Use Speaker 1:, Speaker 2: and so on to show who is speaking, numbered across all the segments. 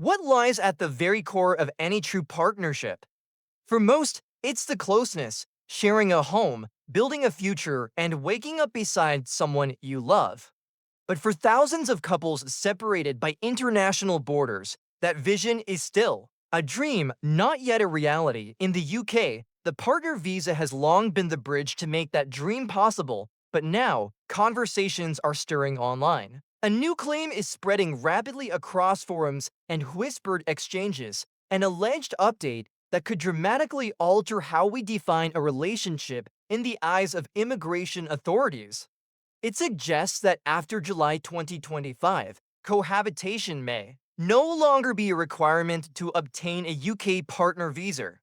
Speaker 1: What lies at the very core of any true partnership? For most, it's the closeness, sharing a home, building a future, and waking up beside someone you love. But for thousands of couples separated by international borders, that vision is still a dream, not yet a reality. In the UK, the partner visa has long been the bridge to make that dream possible, but now conversations are stirring online. A new claim is spreading rapidly across forums and whispered exchanges, an alleged update that could dramatically alter how we define a relationship in the eyes of immigration authorities. It suggests that after July 2025, cohabitation may no longer be a requirement to obtain a UK partner visa.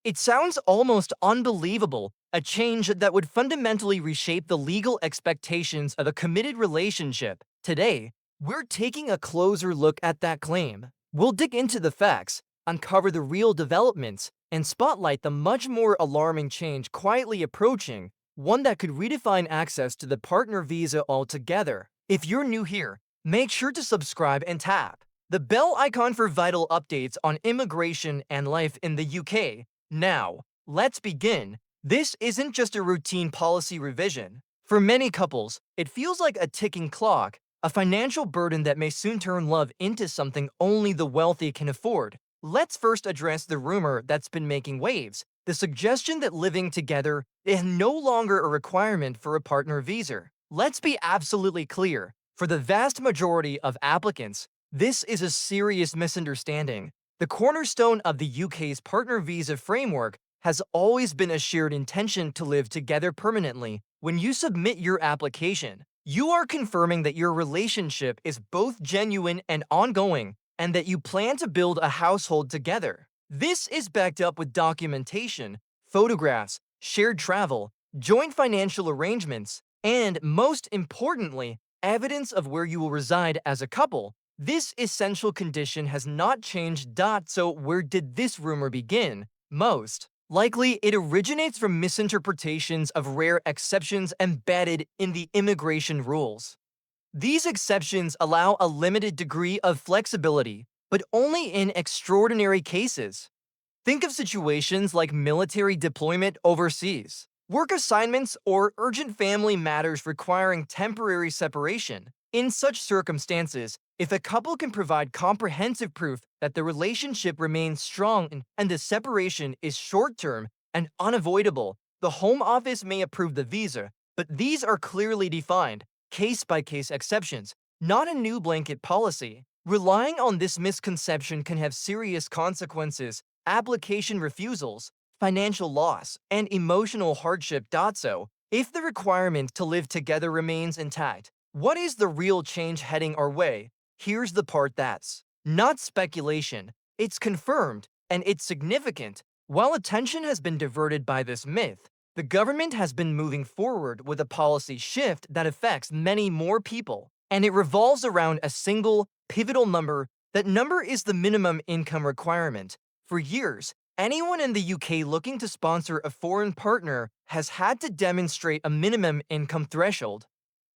Speaker 1: It sounds almost unbelievable, a change that would fundamentally reshape the legal expectations of a committed relationship. Today, we're taking a closer look at that claim. We'll dig into the facts, uncover the real developments, and spotlight the much more alarming change quietly approaching, one that could redefine access to the partner visa altogether. If you're new here, make sure to subscribe and tap the bell icon for vital updates on immigration and life in the UK. Now, let's begin. This isn't just a routine policy revision. For many couples, it feels like a ticking clock, a financial burden that may soon turn love into something only the wealthy can afford. Let's first address the rumor that's been making waves, the suggestion that living together is no longer a requirement for a partner visa. Let's be absolutely clear. For the vast majority of applicants, this is a serious misunderstanding. The cornerstone of the UK's partner visa framework has always been a shared intention to live together permanently. When you submit your application, you are confirming that your relationship is both genuine and ongoing, and that you plan to build a household together. This is backed up with documentation, photographs, shared travel, joint financial arrangements, and, most importantly, evidence of where you will reside as a couple. This essential condition has not changed. So where did this rumor begin? Most likely, it originates from misinterpretations of rare exceptions embedded in the immigration rules. These exceptions allow a limited degree of flexibility, but only in extraordinary cases. Think of situations like military deployment overseas, work assignments, or urgent family matters requiring temporary separation. In such circumstances, if a couple can provide comprehensive proof that the relationship remains strong and the separation is short-term and unavoidable, the Home Office may approve the visa, but these are clearly defined, case-by-case exceptions, not a new blanket policy. Relying on this misconception can have serious consequences: application refusals, financial loss, and emotional hardship. So, if the requirement to live together remains intact, what is the real change heading our way? Here's the part that's not speculation, it's confirmed, and it's significant. While attention has been diverted by this myth, the government has been moving forward with a policy shift that affects many more people, and it revolves around a single, pivotal number. That number is the minimum income requirement. For years, anyone in the UK looking to sponsor a foreign partner has had to demonstrate a minimum income threshold.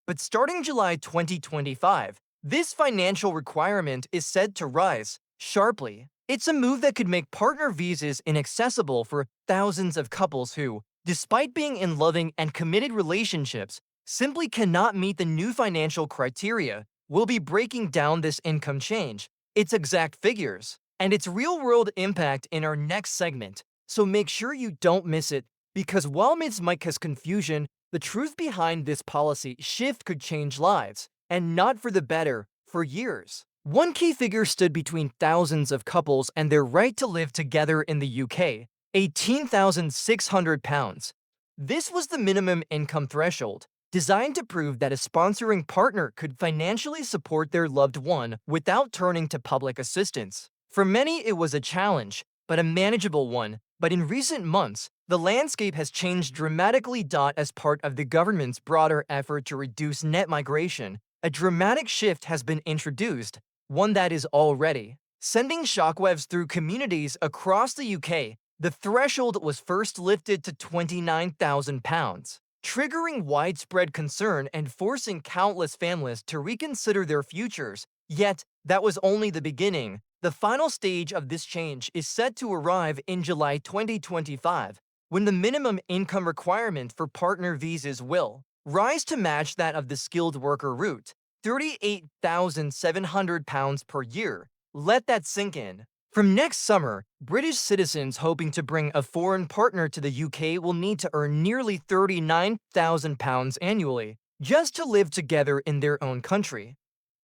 Speaker 1: But starting July 2025, this financial requirement is said to rise sharply. It's a move that could make partner visas inaccessible for thousands of couples who, despite being in loving and committed relationships, simply cannot meet the new financial criteria. We'll be breaking down this income change, its exact figures, and its real-world impact in our next segment, so make sure you don't miss it, because while myths might cause confusion, the truth behind this policy shift could change lives, and not for the better, for years. One key figure stood between thousands of couples and their right to live together in the UK: £18,600. This was the minimum income threshold, designed to prove that a sponsoring partner could financially support their loved one without turning to public assistance. For many, it was a challenge, but a manageable one. But in recent months, the landscape has changed dramatically. As part of the government's broader effort to reduce net migration, a dramatic shift has been introduced, one that is already sending shockwaves through communities across the UK. The threshold was first lifted to £29,000, triggering widespread concern and forcing countless families to reconsider their futures. Yet, that was only the beginning. The final stage of this change is set to arrive in July 2025, when the minimum income requirement for partner visas will rise to match that of the skilled worker route, £38,700 per year. Let that sink in. From next summer, British citizens hoping to bring a foreign partner to the UK will need to earn nearly £39,000 annually just to live together in their own country.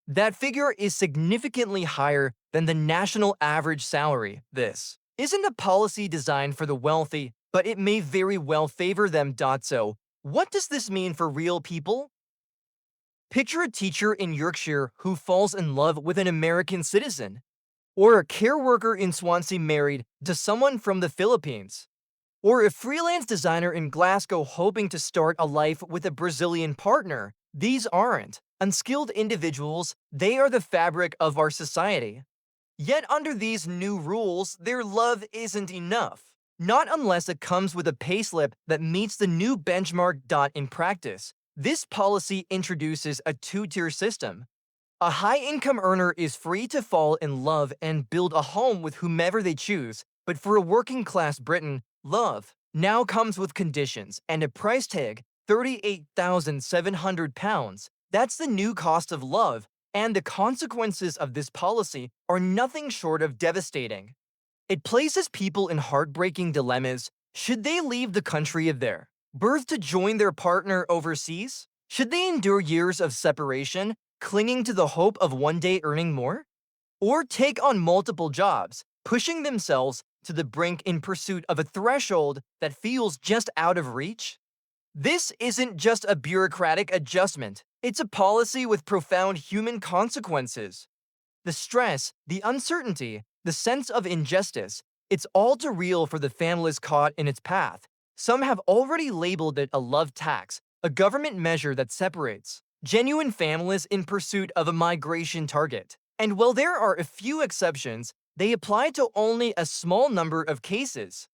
Speaker 1: That figure is significantly higher than the national average salary. This isn't a policy designed for the wealthy, but it may very well favor them. So, what does this mean for real people? Picture a teacher in Yorkshire who falls in love with an American citizen, or a care worker in Swansea married to someone from the Philippines, or a freelance designer in Glasgow hoping to start a life with a Brazilian partner. These aren't unskilled individuals, they are the fabric of our society. Yet under these new rules, their love isn't enough. Not unless it comes with a payslip that meets the new benchmark. In practice, this policy introduces a two-tier system. A high-income earner is free to fall in love and build a home with whomever they choose, but for a working-class Briton, love now comes with conditions and a price tag, £38,700. That's the new cost of love, and the consequences of this policy are nothing short of devastating. It places people in heartbreaking dilemmas. Should they leave the country of their birth to join their partner overseas? Should they endure years of separation, clinging to the hope of one day earning more? Or take on multiple jobs, pushing themselves to the brink in pursuit of a threshold that feels just out of reach? This isn't just a bureaucratic adjustment, it's a policy with profound human consequences. The stress, the uncertainty, the sense of injustice, it's all too real for the families caught in its path. Some have already labeled it a love tax, a government measure that separates genuine families in pursuit of a migration target. And while there are a few exceptions, they apply to only a small number of cases.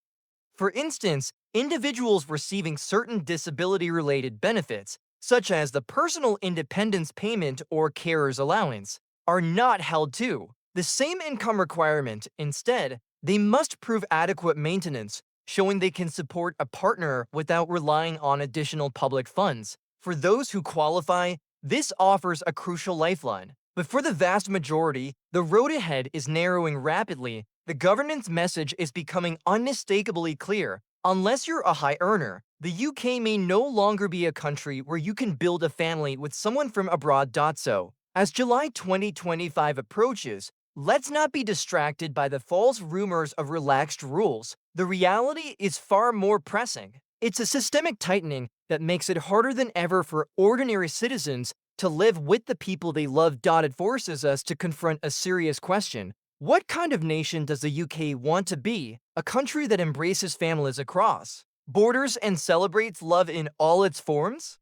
Speaker 1: For instance, individuals receiving certain disability-related benefits, such as the Personal Independence Payment or Carer's Allowance, are not held to the same income requirement. Instead, they must prove adequate maintenance, showing they can support a partner without relying on additional public funds. For those who qualify, this offers a crucial lifeline. But for the vast majority, the road ahead is narrowing rapidly. The government's message is becoming unmistakably clear. Unless you're a high earner, the UK may no longer be a country where you can build a family with someone from abroad. So, as July 2025 approaches, let's not be distracted by the false rumors of relaxed rules. The reality is far more pressing. It's a systemic tightening that makes it harder than ever for ordinary citizens to live with the people they love. It forces us to confront a serious question. What kind of nation does the UK want to be? A country that embraces families across borders and celebrates love in all its forms?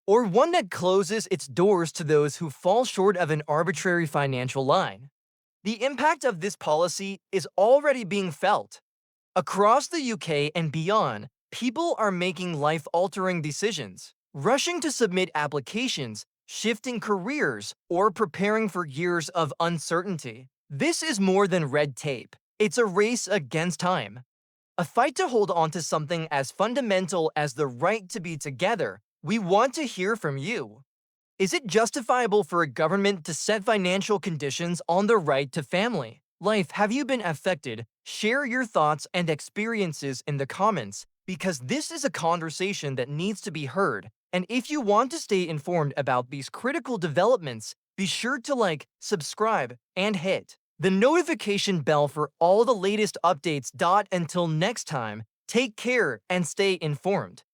Speaker 1: Or one that closes its doors to those who fall short of an arbitrary financial line? The impact of this policy is already being felt. Across the UK and beyond, people are making life-altering decisions, rushing to submit applications, shifting careers, or preparing for years of uncertainty. This is more than red tape. It's a race against time. A fight to hold on to something as fundamental as the right to be together. We want to hear from you. Is it justifiable for a government to set financial conditions on the right to family life? Have you been affected? Share your thoughts and experiences in the comments, because this is a conversation that needs to be heard. And if you want to stay informed about these critical developments, be sure to like, subscribe, and hit the notification bell for all the latest updates. Until next time, take care and stay informed.